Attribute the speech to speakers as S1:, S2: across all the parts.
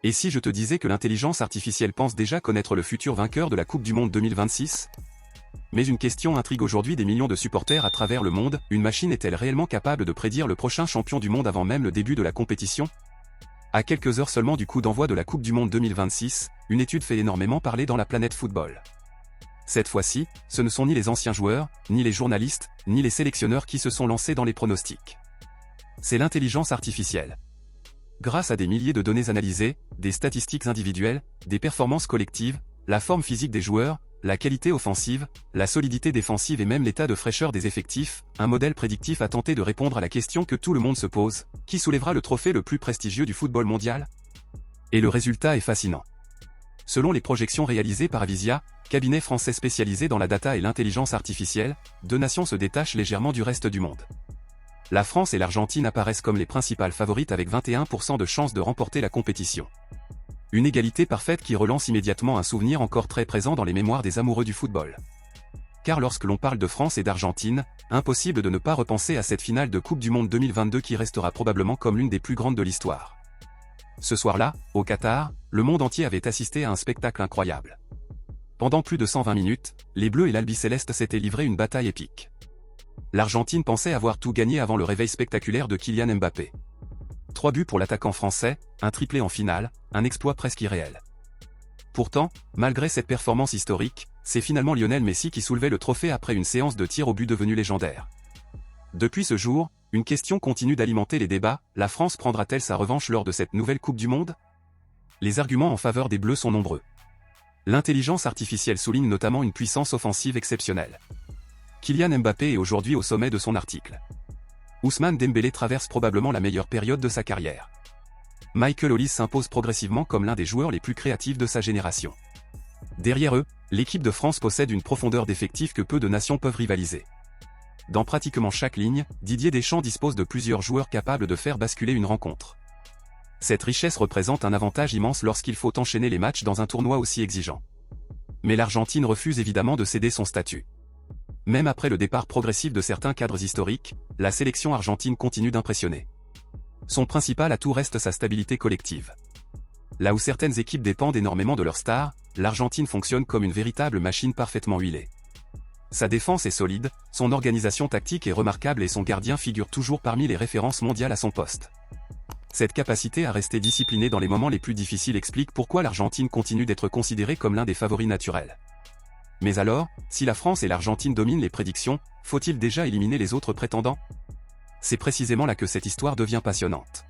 S1: Et si je te disais que l'intelligence artificielle pense déjà connaître le futur vainqueur de la Coupe du Monde 2026 ? Mais une question intrigue aujourd'hui des millions de supporters à travers le monde, une machine est-elle réellement capable de prédire le prochain champion du monde avant même le début de la compétition ? À quelques heures seulement du coup d'envoi de la Coupe du Monde 2026, une étude fait énormément parler dans la planète football. Cette fois-ci, ce ne sont ni les anciens joueurs, ni les journalistes, ni les sélectionneurs qui se sont lancés dans les pronostics. C'est l'intelligence artificielle. Grâce à des milliers de données analysées, des statistiques individuelles, des performances collectives, la forme physique des joueurs, la qualité offensive, la solidité défensive et même l'état de fraîcheur des effectifs, un modèle prédictif a tenté de répondre à la question que tout le monde se pose, qui soulèvera le trophée le plus prestigieux du football mondial ? Et le résultat est fascinant. Selon les projections réalisées par Avisia, cabinet français spécialisé dans la data et l'intelligence artificielle, deux nations se détachent légèrement du reste du monde. La France et l'Argentine apparaissent comme les principales favorites avec 21% de chances de remporter la compétition. Une égalité parfaite qui relance immédiatement un souvenir encore très présent dans les mémoires des amoureux du football. Car lorsque l'on parle de France et d'Argentine, impossible de ne pas repenser à cette finale de Coupe du Monde 2022 qui restera probablement comme l'une des plus grandes de l'histoire. Ce soir-là, au Qatar, le monde entier avait assisté à un spectacle incroyable. Pendant plus de 120 minutes, les Bleus et l'Albiceleste s'étaient livré une bataille épique. L'Argentine pensait avoir tout gagné avant le réveil spectaculaire de Kylian Mbappé. 3 buts pour l'attaquant français, un triplé en finale, un exploit presque irréel. Pourtant, malgré cette performance historique, c'est finalement Lionel Messi qui soulevait le trophée après une séance de tir au but devenue légendaire. Depuis ce jour, une question continue d'alimenter les débats, la France prendra-t-elle sa revanche lors de cette nouvelle Coupe du Monde ? Les arguments en faveur des Bleus sont nombreux. L'intelligence artificielle souligne notamment une puissance offensive exceptionnelle. Kylian Mbappé est aujourd'hui au sommet de son article. Ousmane Dembélé traverse probablement la meilleure période de sa carrière. Michael Olise s'impose progressivement comme l'un des joueurs les plus créatifs de sa génération. Derrière eux, l'équipe de France possède une profondeur d'effectifs que peu de nations peuvent rivaliser. Dans pratiquement chaque ligne, Didier Deschamps dispose de plusieurs joueurs capables de faire basculer une rencontre. Cette richesse représente un avantage immense lorsqu'il faut enchaîner les matchs dans un tournoi aussi exigeant. Mais l'Argentine refuse évidemment de céder son statut. Même après le départ progressif de certains cadres historiques, la sélection argentine continue d'impressionner. Son principal atout reste sa stabilité collective. Là où certaines équipes dépendent énormément de leurs stars, l'Argentine fonctionne comme une véritable machine parfaitement huilée. Sa défense est solide, son organisation tactique est remarquable et son gardien figure toujours parmi les références mondiales à son poste. Cette capacité à rester discipliné dans les moments les plus difficiles explique pourquoi l'Argentine continue d'être considérée comme l'un des favoris naturels. Mais alors, si la France et l'Argentine dominent les prédictions, faut-il déjà éliminer les autres prétendants ? C'est précisément là que cette histoire devient passionnante.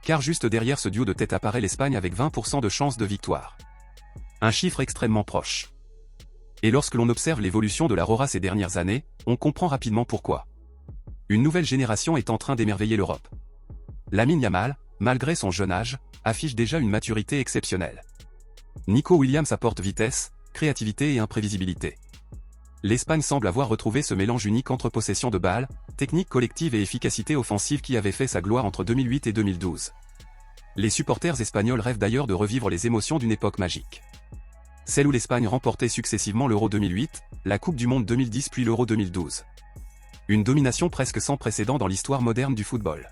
S1: Car juste derrière ce duo de tête apparaît l'Espagne avec 20% de chances de victoire. Un chiffre extrêmement proche. Et lorsque l'on observe l'évolution de la Rora ces dernières années, on comprend rapidement pourquoi. Une nouvelle génération est en train d'émerveiller l'Europe. Lamine Yamal, malgré son jeune âge, affiche déjà une maturité exceptionnelle. Nico Williams apporte vitesse, créativité et imprévisibilité. L'Espagne semble avoir retrouvé ce mélange unique entre possession de balle, technique collective et efficacité offensive qui avait fait sa gloire entre 2008 et 2012. Les supporters espagnols rêvent d'ailleurs de revivre les émotions d'une époque magique. Celle où l'Espagne remportait successivement l'Euro 2008, la Coupe du Monde 2010 puis l'Euro 2012. Une domination presque sans précédent dans l'histoire moderne du football.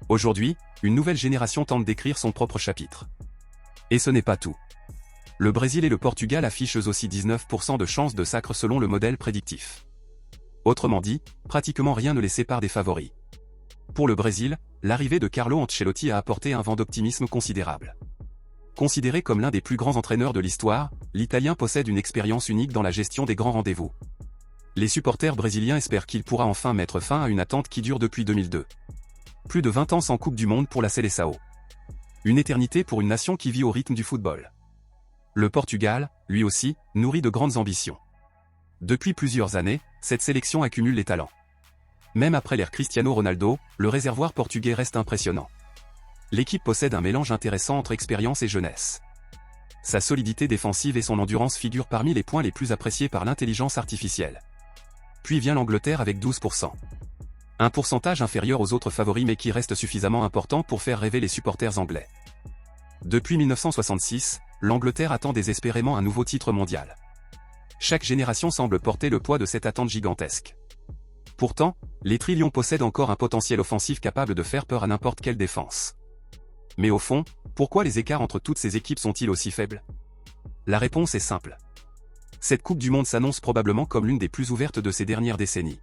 S1: Aujourd'hui, une nouvelle génération tente d'écrire son propre chapitre. Et ce n'est pas tout. Le Brésil et le Portugal affichent eux aussi 19% de chances de sacre selon le modèle prédictif. Autrement dit, pratiquement rien ne les sépare des favoris. Pour le Brésil, l'arrivée de Carlo Ancelotti a apporté un vent d'optimisme considérable. Considéré comme l'un des plus grands entraîneurs de l'histoire, l'Italien possède une expérience unique dans la gestion des grands rendez-vous. Les supporters brésiliens espèrent qu'il pourra enfin mettre fin à une attente qui dure depuis 2002. Plus de 20 ans sans Coupe du Monde pour la Seleção. Une éternité pour une nation qui vit au rythme du football. Le Portugal, lui aussi, nourrit de grandes ambitions. Depuis plusieurs années, cette sélection accumule les talents. Même après l'ère Cristiano Ronaldo, le réservoir portugais reste impressionnant. L'équipe possède un mélange intéressant entre expérience et jeunesse. Sa solidité défensive et son endurance figurent parmi les points les plus appréciés par l'intelligence artificielle. Puis vient l'Angleterre avec 12%. Un pourcentage inférieur aux autres favoris mais qui reste suffisamment important pour faire rêver les supporters anglais. Depuis 1966, l'Angleterre attend désespérément un nouveau titre mondial. Chaque génération semble porter le poids de cette attente gigantesque. Pourtant, les Trillions possèdent encore un potentiel offensif capable de faire peur à n'importe quelle défense. Mais au fond, pourquoi les écarts entre toutes ces équipes sont-ils aussi faibles? La réponse est simple. Cette Coupe du Monde s'annonce probablement comme l'une des plus ouvertes de ces dernières décennies.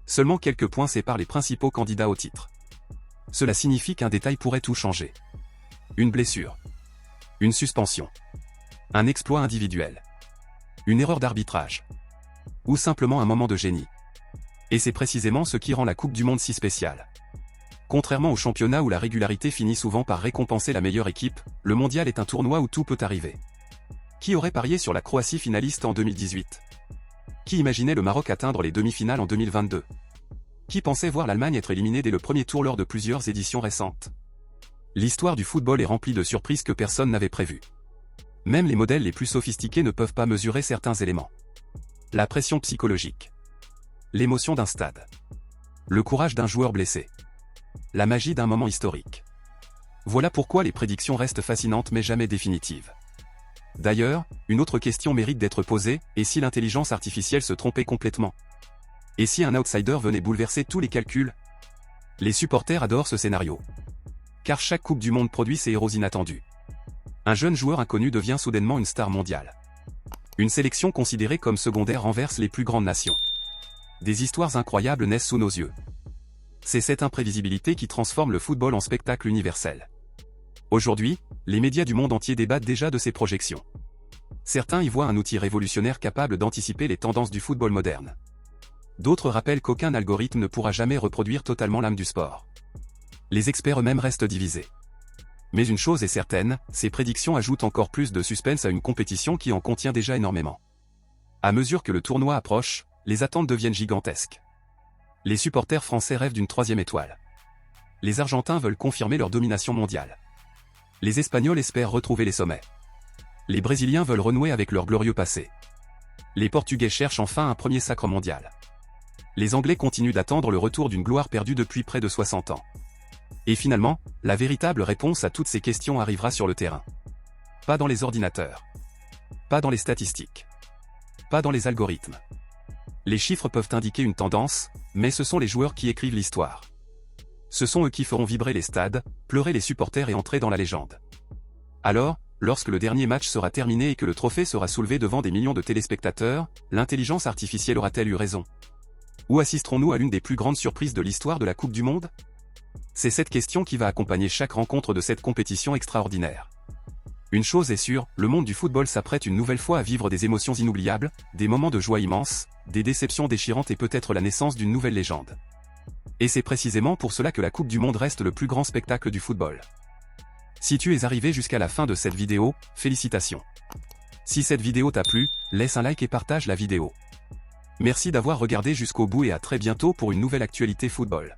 S1: Seulement quelques points séparent les principaux candidats au titre. Cela signifie qu'un détail pourrait tout changer. Une blessure. Une suspension. Un exploit individuel. Une erreur d'arbitrage. Ou simplement un moment de génie. Et c'est précisément ce qui rend la Coupe du Monde si spéciale. Contrairement au championnat où la régularité finit souvent par récompenser la meilleure équipe, le mondial est un tournoi où tout peut arriver. Qui aurait parié sur la Croatie finaliste en 2018? Qui imaginait le Maroc atteindre les demi-finales en 2022? Qui pensait voir l'Allemagne être éliminée dès le premier tour lors de plusieurs éditions récentes? L'histoire du football est remplie de surprises que personne n'avait prévues. Même les modèles les plus sophistiqués ne peuvent pas mesurer certains éléments. La pression psychologique. L'émotion d'un stade. Le courage d'un joueur blessé. La magie d'un moment historique. Voilà pourquoi les prédictions restent fascinantes mais jamais définitives. D'ailleurs, une autre question mérite d'être posée, et si l'intelligence artificielle se trompait complètement? Et si un outsider venait bouleverser tous les calculs? Les supporters adorent ce scénario. Car chaque Coupe du Monde produit ses héros inattendus. Un jeune joueur inconnu devient soudainement une star mondiale. Une sélection considérée comme secondaire renverse les plus grandes nations. Des histoires incroyables naissent sous nos yeux. C'est cette imprévisibilité qui transforme le football en spectacle universel. Aujourd'hui, les médias du monde entier débattent déjà de ces projections. Certains y voient un outil révolutionnaire capable d'anticiper les tendances du football moderne. D'autres rappellent qu'aucun algorithme ne pourra jamais reproduire totalement l'âme du sport. Les experts eux-mêmes restent divisés. Mais une chose est certaine, ces prédictions ajoutent encore plus de suspense à une compétition qui en contient déjà énormément. À mesure que le tournoi approche, les attentes deviennent gigantesques. Les supporters français rêvent d'une troisième étoile. Les Argentins veulent confirmer leur domination mondiale. Les Espagnols espèrent retrouver les sommets. Les Brésiliens veulent renouer avec leur glorieux passé. Les Portugais cherchent enfin un premier sacre mondial. Les Anglais continuent d'attendre le retour d'une gloire perdue depuis près de 60 ans. Et finalement, la véritable réponse à toutes ces questions arrivera sur le terrain. Pas dans les ordinateurs. Pas dans les statistiques. Pas dans les algorithmes. Les chiffres peuvent indiquer une tendance, mais ce sont les joueurs qui écrivent l'histoire. Ce sont eux qui feront vibrer les stades, pleurer les supporters et entrer dans la légende. Alors, lorsque le dernier match sera terminé et que le trophée sera soulevé devant des millions de téléspectateurs, l'intelligence artificielle aura-t-elle eu raison? Ou assisterons-nous à l'une des plus grandes surprises de l'histoire de la Coupe du Monde? C'est cette question qui va accompagner chaque rencontre de cette compétition extraordinaire. Une chose est sûre, le monde du football s'apprête une nouvelle fois à vivre des émotions inoubliables, des moments de joie immenses, des déceptions déchirantes et peut-être la naissance d'une nouvelle légende. Et c'est précisément pour cela que la Coupe du Monde reste le plus grand spectacle du football. Si tu es arrivé jusqu'à la fin de cette vidéo, félicitations. Si cette vidéo t'a plu, laisse un like et partage la vidéo. Merci d'avoir regardé jusqu'au bout et à très bientôt pour une nouvelle actualité football.